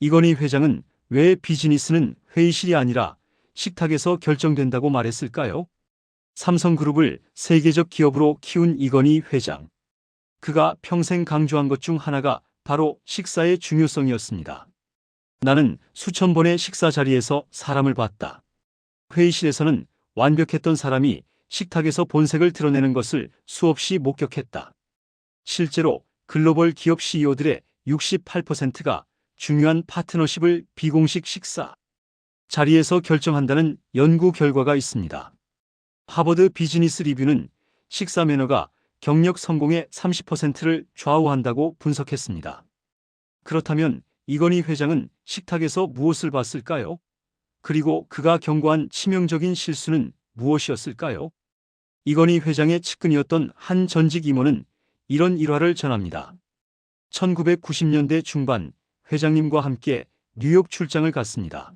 이건희 회장은 왜 비즈니스는 회의실이 아니라 식탁에서 결정된다고 말했을까요? 삼성그룹을 세계적 기업으로 키운 이건희 회장. 그가 평생 강조한 것 중 하나가 바로 식사의 중요성이었습니다. 나는 수천 번의 식사 자리에서 사람을 봤다. 회의실에서는 완벽했던 사람이 식탁에서 본색을 드러내는 것을 수없이 목격했다. 실제로 글로벌 기업 CEO들의 68%가 중요한 파트너십을 비공식 식사 자리에서 결정한다는 연구 결과가 있습니다. 하버드 비즈니스 리뷰는 식사 매너가 경력 성공의 30%를 좌우한다고 분석했습니다. 그렇다면 이건희 회장은 식탁에서 무엇을 봤을까요? 그리고 그가 경고한 치명적인 실수는 무엇이었을까요? 이건희 회장의 측근이었던 한 전직 임원은 이런 일화를 전합니다. 1990년대 중반 회장님과 함께 뉴욕 출장을 갔습니다.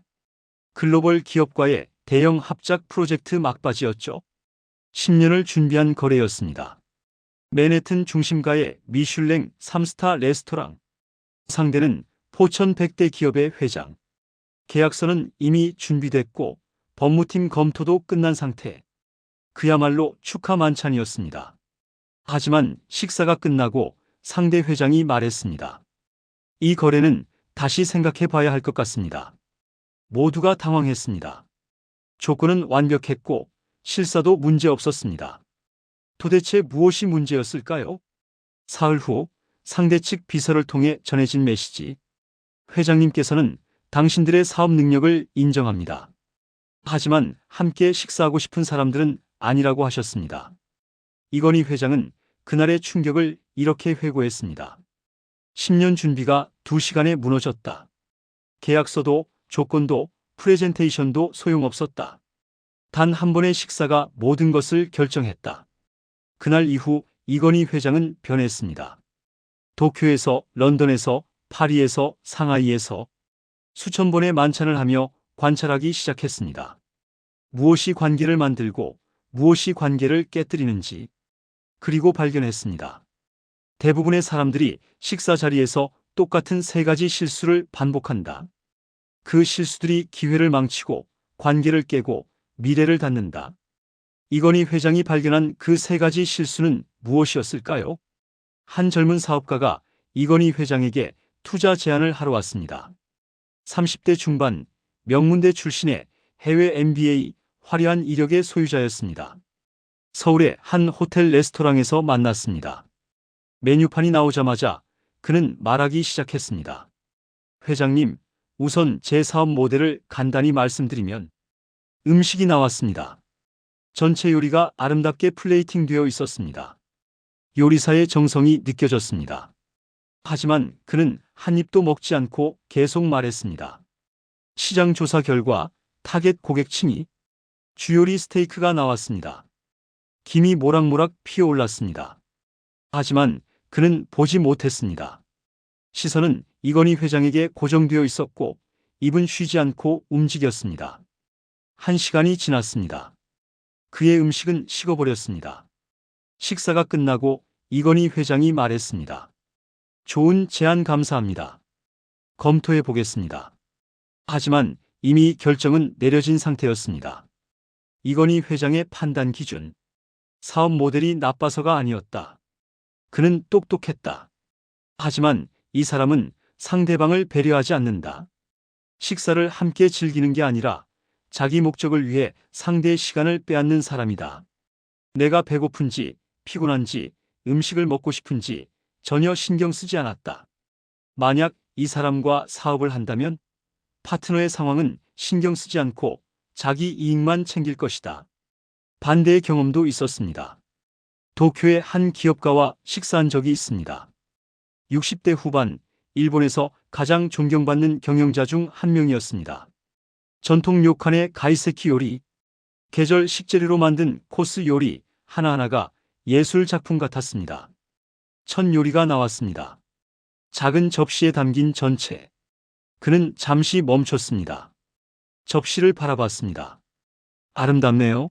글로벌 기업과의 대형 합작 프로젝트 막바지였죠. 10년을 준비한 거래였습니다. 맨해튼 중심가의 미슐랭 3스타 레스토랑. 상대는 포천 100대 기업의 회장. 계약서는 이미 준비됐고 법무팀 검토도 끝난 상태. 그야말로 축하 만찬이었습니다. 하지만 식사가 끝나고 상대 회장이 말했습니다. 이 거래는 다시 생각해 봐야 할 것 같습니다. 모두가 당황했습니다. 조건은 완벽했고 실사도 문제 없었습니다. 도대체 무엇이 문제였을까요? 사흘 후 상대 측 비서를 통해 전해진 메시지. 회장님께서는 당신들의 사업 능력을 인정합니다. 하지만 함께 식사하고 싶은 사람들은 아니라고 하셨습니다. 이건희 회장은 그날의 충격을 이렇게 회고했습니다. 10년 준비가 2시간에 무너졌다. 계약서도 조건도 프레젠테이션도 소용없었다. 단 한 번의 식사가 모든 것을 결정했다. 그날 이후 이건희 회장은 변했습니다. 도쿄에서, 런던에서, 파리에서, 상하이에서 수천 번의 만찬을 하며 관찰하기 시작했습니다. 무엇이 관계를 만들고 무엇이 관계를 깨뜨리는지. 그리고 발견했습니다. 대부분의 사람들이 식사 자리에서 똑같은 세 가지 실수를 반복한다. 그 실수들이 기회를 망치고 관계를 깨고 미래를 닫는다. 이건희 회장이 발견한 그 세 가지 실수는 무엇이었을까요? 한 젊은 사업가가 이건희 회장에게 투자 제안을 하러 왔습니다. 30대 중반, 명문대 출신의 해외 MBA, 화려한 이력의 소유자였습니다. 서울의 한 호텔 레스토랑에서 만났습니다. 메뉴판이 나오자마자 그는 말하기 시작했습니다. 회장님, 우선 제 사업 모델을 간단히 말씀드리면 음식이 나왔습니다. 전체 요리가 아름답게 플레이팅 되어 있었습니다. 요리사의 정성이 느껴졌습니다. 하지만 그는 한 입도 먹지 않고 계속 말했습니다. 시장 조사 결과 타겟 고객층이 주요리 스테이크가 나왔습니다. 김이 모락모락 피어올랐습니다. 하지만 그는 보지 못했습니다. 시선은 이건희 회장에게 고정되어 있었고 입은 쉬지 않고 움직였습니다. 1시간이 지났습니다. 그의 음식은 식어버렸습니다. 식사가 끝나고 이건희 회장이 말했습니다. 좋은 제안 감사합니다. 검토해 보겠습니다. 하지만 이미 결정은 내려진 상태였습니다. 이건희 회장의 판단 기준. 사업 모델이 나빠서가 아니었다. 그는 똑똑했다. 하지만 이 사람은 상대방을 배려하지 않는다. 식사를 함께 즐기는 게 아니라 자기 목적을 위해 상대의 시간을 빼앗는 사람이다. 내가 배고픈지, 피곤한지, 음식을 먹고 싶은지 전혀 신경 쓰지 않았다. 만약 이 사람과 사업을 한다면 파트너의 상황은 신경 쓰지 않고 자기 이익만 챙길 것이다. 반대의 경험도 있었습니다. 도쿄의 한 기업가와 식사한 적이 있습니다. 60대 후반, 일본에서 가장 존경받는 경영자 중 한 명이었습니다. 전통 료칸의 가이세키 요리, 계절 식재료로 만든 코스 요리 하나하나가 예술 작품 같았습니다. 첫 요리가 나왔습니다. 작은 접시에 담긴 전체. 그는 잠시 멈췄습니다. 접시를 바라봤습니다. 아름답네요.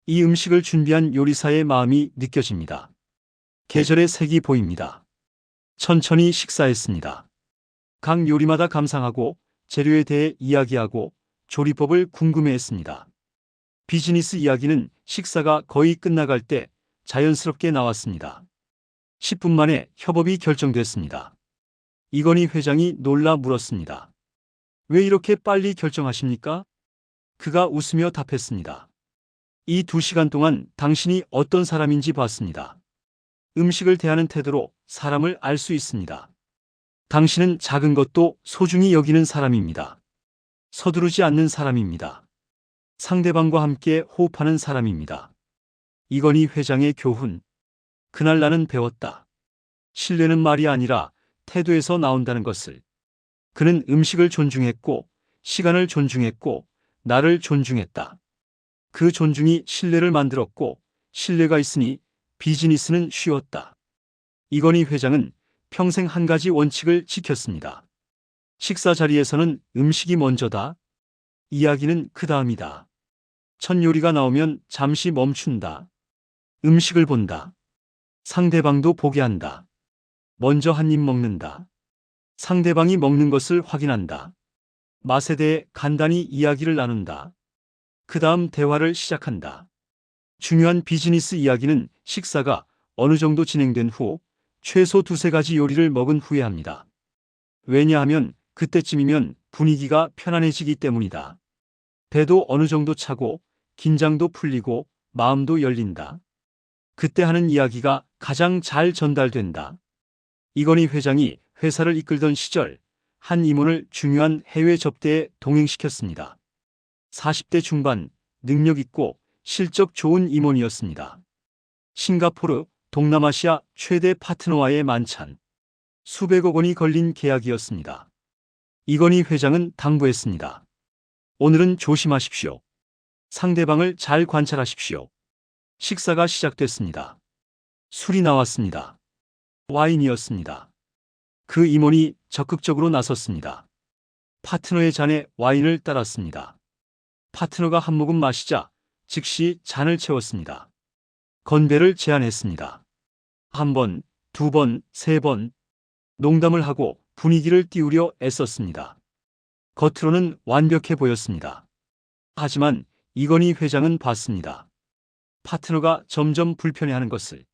이 음식을 준비한 요리사의 마음이 느껴집니다. 계절의 색이 보입니다. 천천히 식사했습니다. 각 요리마다 감상하고 재료에 대해 이야기하고 조리법을 궁금해했습니다. 비즈니스 이야기는 식사가 거의 끝나갈 때 자연스럽게 나왔습니다. 10분 만에 협업이 결정됐습니다. 이건희 회장이 놀라 물었습니다. 왜 이렇게 빨리 결정하십니까? 그가 웃으며 답했습니다. 이 2시간 동안 당신이 어떤 사람인지 봤습니다. 음식을 대하는 태도로 사람을 알 수 있습니다. 당신은 작은 것도 소중히 여기는 사람입니다. 서두르지 않는 사람입니다. 상대방과 함께 호흡하는 사람입니다. 이건희 회장의 교훈. 그날 나는 배웠다. 신뢰는 말이 아니라 태도에서 나온다는 것을. 그는 음식을 존중했고, 시간을 존중했고, 나를 존중했다. 그 존중이 신뢰를 만들었고, 신뢰가 있으니 비즈니스는 쉬웠다. 이건희 회장은 평생 한 가지 원칙을 지켰습니다. 식사 자리에서는 음식이 먼저다. 이야기는 그 다음이다. 첫 요리가 나오면 잠시 멈춘다. 음식을 본다. 상대방도 보게 한다. 먼저 한 입 먹는다. 상대방이 먹는 것을 확인한다. 맛에 대해 간단히 이야기를 나눈다. 그 다음 대화를 시작한다. 중요한 비즈니스 이야기는 식사가 어느 정도 진행된 후 최소 2-3가지 요리를 먹은 후에 합니다. 왜냐하면 그때쯤이면 분위기가 편안해지기 때문이다. 배도 어느 정도 차고 긴장도 풀리고 마음도 열린다. 그때 하는 이야기가 가장 잘 전달된다. 이건희 회장이 회사를 이끌던 시절 한 임원을 중요한 해외 접대에 동행시켰습니다. 40대 중반, 능력 있고 실적 좋은 임원이었습니다. 싱가포르, 동남아시아 최대 파트너와의 만찬. 수백억 원이 걸린 계약이었습니다. 이건희 회장은 당부했습니다. 오늘은 조심하십시오. 상대방을 잘 관찰하십시오. 식사가 시작됐습니다. 술이 나왔습니다. 와인이었습니다. 그 임원이 적극적으로 나섰습니다. 파트너의 잔에 와인을 따랐습니다. 파트너가 한 모금 마시자 즉시 잔을 채웠습니다. 건배를 제안했습니다. 1번, 2번, 3번. 농담을 하고 분위기를 띄우려 애썼습니다. 겉으로는 완벽해 보였습니다. 하지만 이건희 회장은 봤습니다. 파트너가 점점 불편해하는 것을.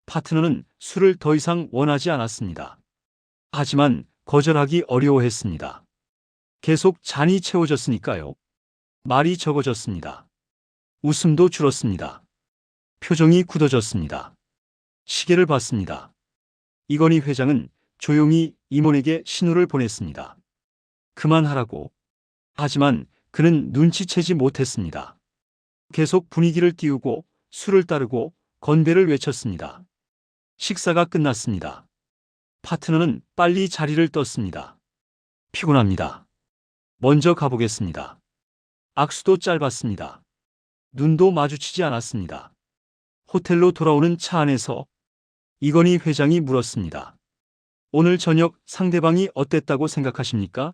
파트너는 술을 더 이상 원하지 않았습니다. 하지만 거절하기 어려워했습니다. 계속 잔이 채워졌으니까요. 말이 적어졌습니다. 웃음도 줄었습니다. 표정이 굳어졌습니다. 시계를 봤습니다. 이건희 회장은 조용히 임원에게 신호를 보냈습니다. 그만하라고. 하지만 그는 눈치채지 못했습니다. 계속 분위기를 띄우고 술을 따르고 건배를 외쳤습니다. 식사가 끝났습니다. 파트너는 빨리 자리를 떴습니다. 피곤합니다. 먼저 가보겠습니다. 악수도 짧았습니다. 눈도 마주치지 않았습니다. 호텔로 돌아오는 차 안에서 이건희 회장이 물었습니다. 오늘 저녁 상대방이 어땠다고 생각하십니까?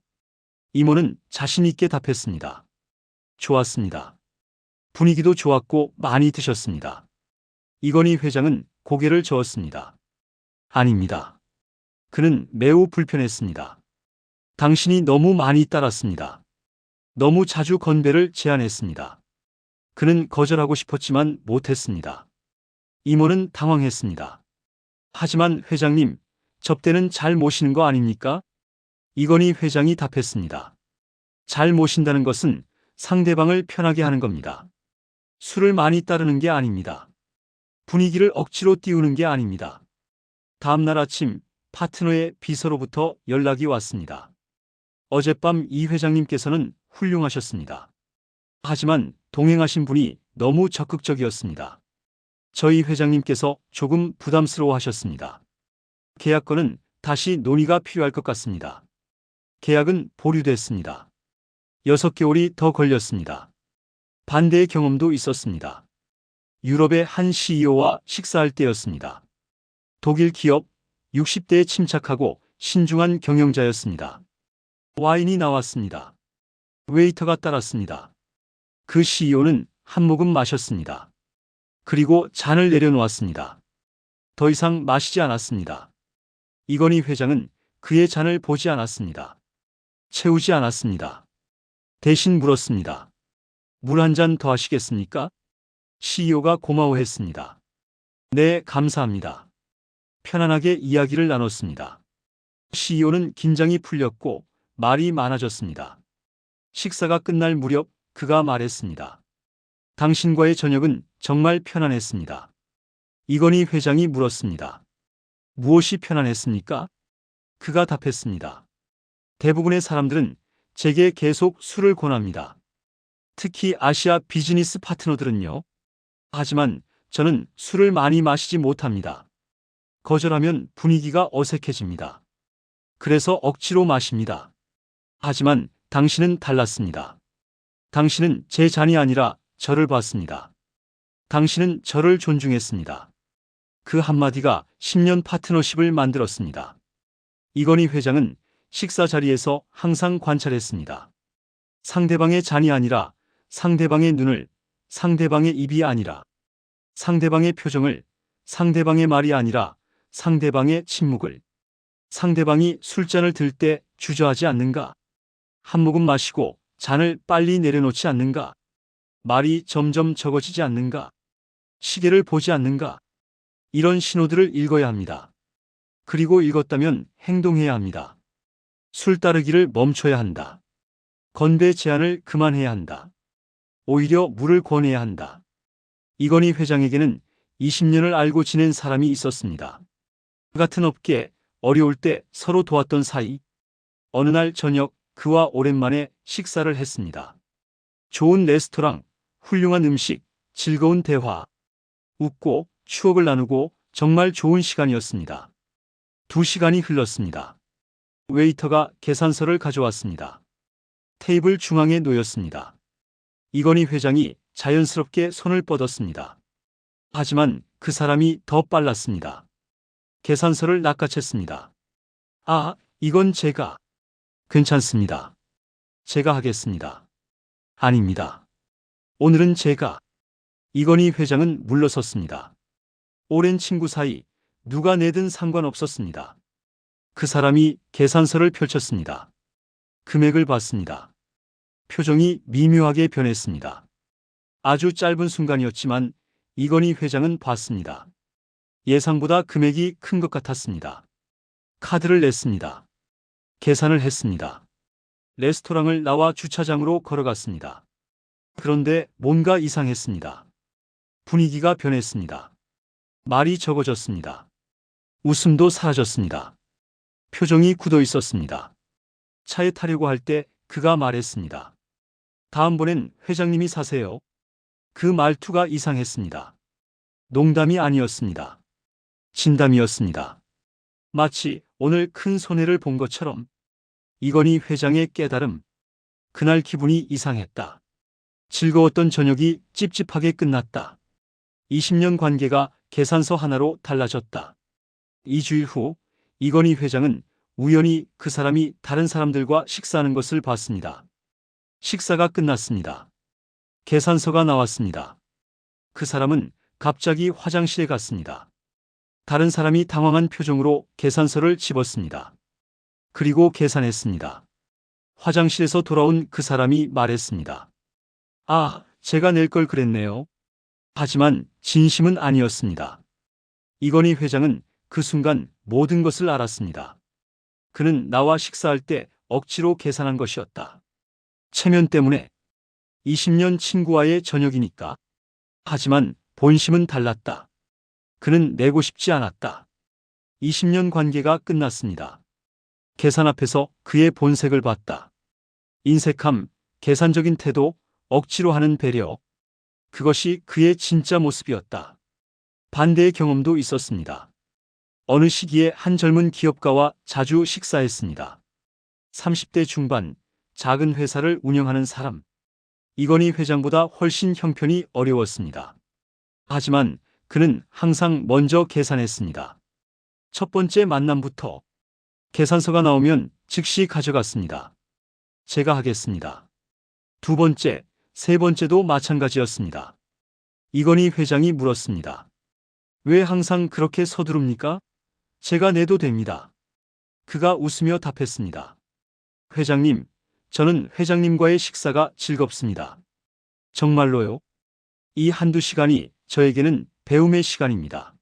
임원은 자신 있게 답했습니다. 좋았습니다. 분위기도 좋았고 많이 드셨습니다. 이건희 회장은 고개를 저었습니다. 아닙니다. 그는 매우 불편했습니다. 당신이 너무 많이 따랐습니다. 너무 자주 건배를 제안했습니다. 그는 거절하고 싶었지만 못했습니다. 임원은 당황했습니다. 하지만 회장님, 접대는 잘 모시는 거 아닙니까? 이건희 회장이 답했습니다. 잘 모신다는 것은 상대방을 편하게 하는 겁니다. 술을 많이 따르는 게 아닙니다. 분위기를 억지로 띄우는 게 아닙니다. 다음 날 아침 파트너의 비서로부터 연락이 왔습니다. 어젯밤 이 회장님께서는 훌륭하셨습니다. 하지만 동행하신 분이 너무 적극적이었습니다. 저희 회장님께서 조금 부담스러워하셨습니다. 계약건은 다시 논의가 필요할 것 같습니다. 계약은 보류됐습니다. 6개월이 더 걸렸습니다. 반대의 경험도 있었습니다. 유럽의 한 CEO와 식사할 때였습니다. 독일 기업, 60대에 침착하고 신중한 경영자였습니다. 와인이 나왔습니다. 웨이터가 따랐습니다. 그 CEO는 한 모금 마셨습니다. 그리고 잔을 내려놓았습니다. 더 이상 마시지 않았습니다. 이건희 회장은 그의 잔을 보지 않았습니다. 채우지 않았습니다. 대신 물었습니다. 물 한 잔 더 하시겠습니까? CEO가 고마워했습니다. 네, 감사합니다. 편안하게 이야기를 나눴습니다. CEO는 긴장이 풀렸고 말이 많아졌습니다. 식사가 끝날 무렵 그가 말했습니다. 당신과의 저녁은 정말 편안했습니다. 이건희 회장이 물었습니다. 무엇이 편안했습니까? 그가 답했습니다. 대부분의 사람들은 제게 계속 술을 권합니다. 특히 아시아 비즈니스 파트너들은요. 하지만 저는 술을 많이 마시지 못합니다. 거절하면 분위기가 어색해집니다. 그래서 억지로 마십니다. 하지만 당신은 달랐습니다. 당신은 제 잔이 아니라 저를 봤습니다. 당신은 저를 존중했습니다. 그 한마디가 10년 파트너십을 만들었습니다. 이건희 회장은 식사 자리에서 항상 관찰했습니다. 상대방의 잔이 아니라 상대방의 눈을, 상대방의 입이 아니라 상대방의 표정을, 상대방의 말이 아니라 상대방의 침묵을, 상대방이 술잔을 들 때 주저하지 않는가? 한 모금 마시고 잔을 빨리 내려놓지 않는가? 말이 점점 적어지지 않는가? 시계를 보지 않는가? 이런 신호들을 읽어야 합니다. 그리고 읽었다면 행동해야 합니다. 술 따르기를 멈춰야 한다. 건배 제한을 그만해야 한다. 오히려 물을 권해야 한다. 이건희 회장에게는 20년을 알고 지낸 사람이 있었습니다. 같은 업계, 어려울 때 서로 도왔던 사이. 어느 날 저녁 그와 오랜만에 식사를 했습니다. 좋은 레스토랑, 훌륭한 음식, 즐거운 대화. 웃고 추억을 나누고 정말 좋은 시간이었습니다. 2시간이 흘렀습니다. 웨이터가 계산서를 가져왔습니다. 테이블 중앙에 놓였습니다. 이건희 회장이 자연스럽게 손을 뻗었습니다. 하지만 그 사람이 더 빨랐습니다. 계산서를 낚아챘습니다. 아, 이건 제가. 괜찮습니다. 제가 하겠습니다. 아닙니다. 오늘은 제가. 이건희 회장은 물러섰습니다. 오랜 친구 사이 누가 내든 상관없었습니다. 그 사람이 계산서를 펼쳤습니다. 금액을 봤습니다. 표정이 미묘하게 변했습니다. 아주 짧은 순간이었지만 이건희 회장은 봤습니다. 예상보다 금액이 큰 것 같았습니다. 카드를 냈습니다. 계산을 했습니다. 레스토랑을 나와 주차장으로 걸어갔습니다. 그런데 뭔가 이상했습니다. 분위기가 변했습니다. 말이 적어졌습니다. 웃음도 사라졌습니다. 표정이 굳어 있었습니다. 차에 타려고 할 때 그가 말했습니다. 다음번엔 회장님이 사세요. 그 말투가 이상했습니다. 농담이 아니었습니다. 진담이었습니다. 마치 오늘 큰 손해를 본 것처럼. 이건희 회장의 깨달음. 그날 기분이 이상했다. 즐거웠던 저녁이 찝찝하게 끝났다. 20년 관계가 계산서 하나로 달라졌다. 2주일 후 이건희 회장은 우연히 그 사람이 다른 사람들과 식사하는 것을 봤습니다. 식사가 끝났습니다. 계산서가 나왔습니다. 그 사람은 갑자기 화장실에 갔습니다. 다른 사람이 당황한 표정으로 계산서를 집었습니다. 그리고 계산했습니다. 화장실에서 돌아온 그 사람이 말했습니다. 아, 제가 낼 걸 그랬네요. 하지만 진심은 아니었습니다. 이건희 회장은 그 순간 모든 것을 알았습니다. 그는 나와 식사할 때 억지로 계산한 것이었다. 체면 때문에. 20년 친구와의 저녁이니까. 하지만 본심은 달랐다. 그는 내고 싶지 않았다. 20년 관계가 끝났습니다. 계산 앞에서 그의 본색을 봤다. 인색함, 계산적인 태도, 억지로 하는 배려. 그것이 그의 진짜 모습이었다. 반대의 경험도 있었습니다. 어느 시기에 한 젊은 기업가와 자주 식사했습니다. 30대 중반, 작은 회사를 운영하는 사람. 이건희 회장보다 훨씬 형편이 어려웠습니다. 하지만 그는 항상 먼저 계산했습니다. 첫 번째 만남부터 계산서가 나오면 즉시 가져갔습니다. 제가 하겠습니다. 두 번째, 세 번째도 마찬가지였습니다. 이건희 회장이 물었습니다. 왜 항상 그렇게 서두릅니까? 제가 내도 됩니다. 그가 웃으며 답했습니다. 회장님, 저는 회장님과의 식사가 즐겁습니다. 정말로요? 이 한두 시간이 저에게는 배움의 시간입니다.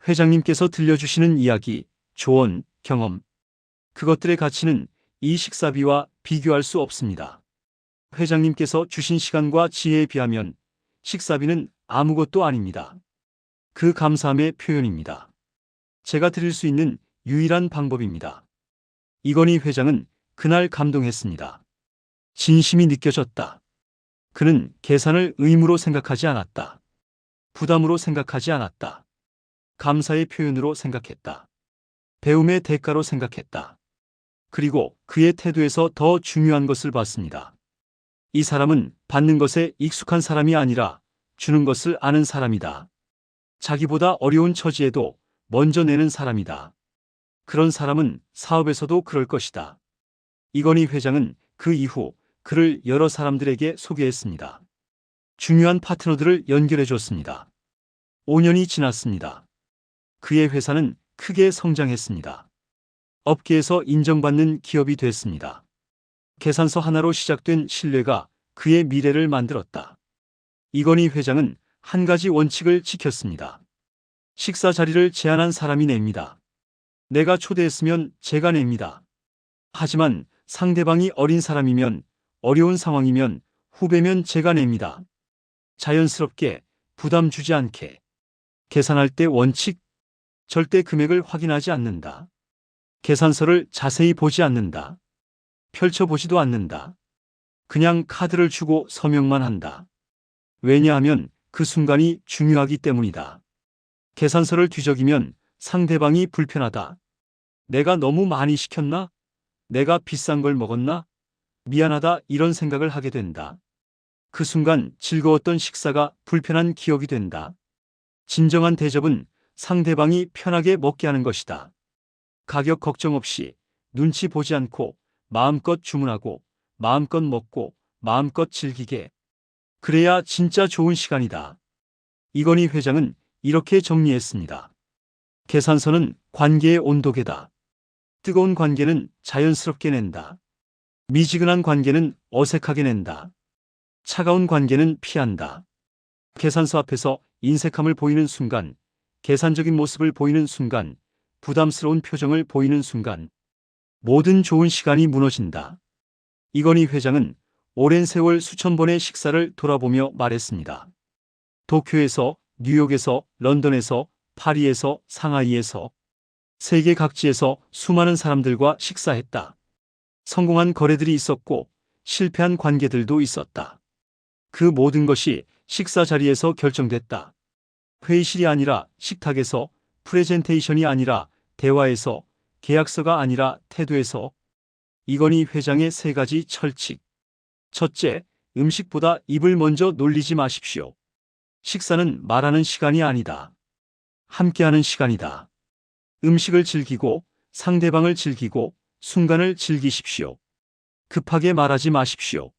회장님께서 들려주시는 이야기, 조언, 경험, 그것들의 가치는 이 식사비와 비교할 수 없습니다. 회장님께서 주신 시간과 지혜에 비하면 식사비는 아무것도 아닙니다. 그 감사함의 표현입니다. 제가 드릴 수 있는 유일한 방법입니다. 이건희 회장은 그날 감동했습니다. 진심이 느껴졌다. 그는 계산을 의무로 생각하지 않았다. 부담으로 생각하지 않았다. 감사의 표현으로 생각했다. 배움의 대가로 생각했다. 그리고 그의 태도에서 더 중요한 것을 봤습니다. 이 사람은 받는 것에 익숙한 사람이 아니라 주는 것을 아는 사람이다. 자기보다 어려운 처지에도 먼저 내는 사람이다. 그런 사람은 사업에서도 그럴 것이다. 이건희 회장은 그 이후 그를 여러 사람들에게 소개했습니다. 중요한 파트너들을 연결해 줬습니다. 5년이 지났습니다. 그의 회사는 크게 성장했습니다. 업계에서 인정받는 기업이 됐습니다. 계산서 하나로 시작된 신뢰가 그의 미래를 만들었다. 이건희 회장은 한 가지 원칙을 지켰습니다. 식사 자리를 제안한 사람이 냅니다. 내가 초대했으면 제가 냅니다. 하지만 상대방이 어린 사람이면, 어려운 상황이면, 후배면 제가 냅니다. 자연스럽게, 부담 주지 않게. 계산할 때 원칙, 절대 금액을 확인하지 않는다. 계산서를 자세히 보지 않는다. 펼쳐보지도 않는다. 그냥 카드를 주고 서명만 한다. 왜냐하면 그 순간이 중요하기 때문이다. 계산서를 뒤적이면 상대방이 불편하다. 내가 너무 많이 시켰나? 내가 비싼 걸 먹었나? 미안하다, 이런 생각을 하게 된다. 그 순간 즐거웠던 식사가 불편한 기억이 된다. 진정한 대접은 상대방이 편하게 먹게 하는 것이다. 가격 걱정 없이, 눈치 보지 않고 마음껏 주문하고 마음껏 먹고 마음껏 즐기게. 그래야 진짜 좋은 시간이다. 이건희 회장은 이렇게 정리했습니다. 계산서는 관계의 온도계다. 뜨거운 관계는 자연스럽게 낸다. 미지근한 관계는 어색하게 낸다. 차가운 관계는 피한다. 계산서 앞에서 인색함을 보이는 순간, 계산적인 모습을 보이는 순간, 부담스러운 표정을 보이는 순간, 모든 좋은 시간이 무너진다. 이건희 회장은 오랜 세월 수천 번의 식사를 돌아보며 말했습니다. 도쿄에서, 뉴욕에서, 런던에서, 파리에서, 상하이에서, 세계 각지에서 수많은 사람들과 식사했다. 성공한 거래들이 있었고 실패한 관계들도 있었다. 그 모든 것이 식사 자리에서 결정됐다. 회의실이 아니라 식탁에서, 프레젠테이션이 아니라 대화에서, 계약서가 아니라 태도에서. 이건희 회장의 세 가지 철칙. 첫째, 음식보다 입을 먼저 놀리지 마십시오. 식사는 말하는 시간이 아니다. 함께하는 시간이다. 음식을 즐기고, 상대방을 즐기고, 순간을 즐기십시오. 급하게 말하지 마십시오.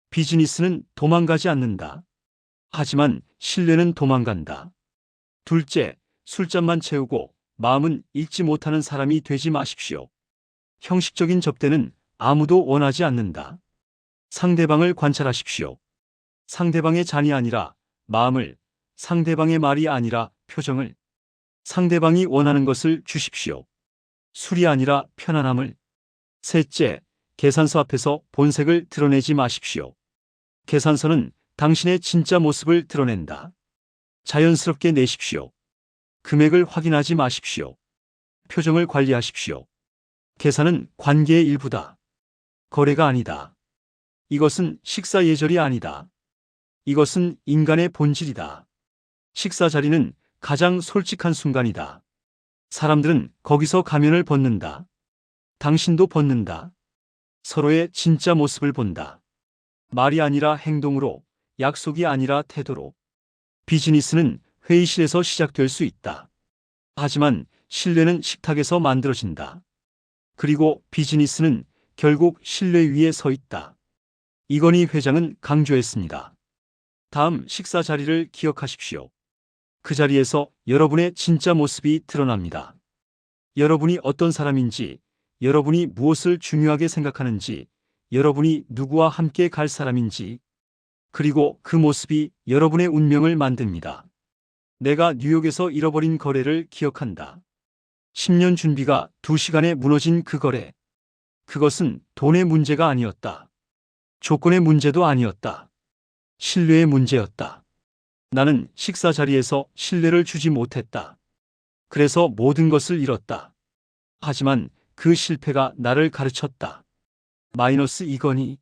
비즈니스는 도망가지 않는다. 하지만 신뢰는 도망간다. 둘째, 술잔만 채우고 마음은 읽지 못하는 사람이 되지 마십시오. 형식적인 접대는 아무도 원하지 않는다. 상대방을 관찰하십시오. 상대방의 잔이 아니라 마음을, 상대방의 말이 아니라 표정을, 상대방이 원하는 것을 주십시오. 술이 아니라 편안함을. 셋째, 계산서 앞에서 본색을 드러내지 마십시오. 계산서는 당신의 진짜 모습을 드러낸다. 자연스럽게 내십시오. 금액을 확인하지 마십시오. 표정을 관리하십시오. 계산은 관계의 일부다. 거래가 아니다. 이것은 식사 예절이 아니다. 이것은 인간의 본질이다. 식사 자리는 가장 솔직한 순간이다. 사람들은 거기서 가면을 벗는다. 당신도 벗는다. 서로의 진짜 모습을 본다. 말이 아니라 행동으로, 약속이 아니라 태도로. 비즈니스는 회의실에서 시작될 수 있다. 하지만 신뢰는 식탁에서 만들어진다. 그리고 비즈니스는 결국 신뢰 위에 서 있다. 이건희 회장은 강조했습니다. 다음 식사 자리를 기억하십시오. 그 자리에서 여러분의 진짜 모습이 드러납니다. 여러분이 어떤 사람인지, 여러분이 무엇을 중요하게 생각하는지, 여러분이 누구와 함께 갈 사람인지, 그리고 그 모습이 여러분의 운명을 만듭니다. 내가 뉴욕에서 잃어버린 거래를 기억한다. 10년 준비가 2시간에 무너진 그 거래. 그것은 돈의 문제가 아니었다. 조건의 문제도 아니었다. 신뢰의 문제였다. 나는 식사 자리에서 신뢰를 주지 못했다. 그래서 모든 것을 잃었다. 하지만 그 실패가 나를 가르쳤다. 마이너스 이건희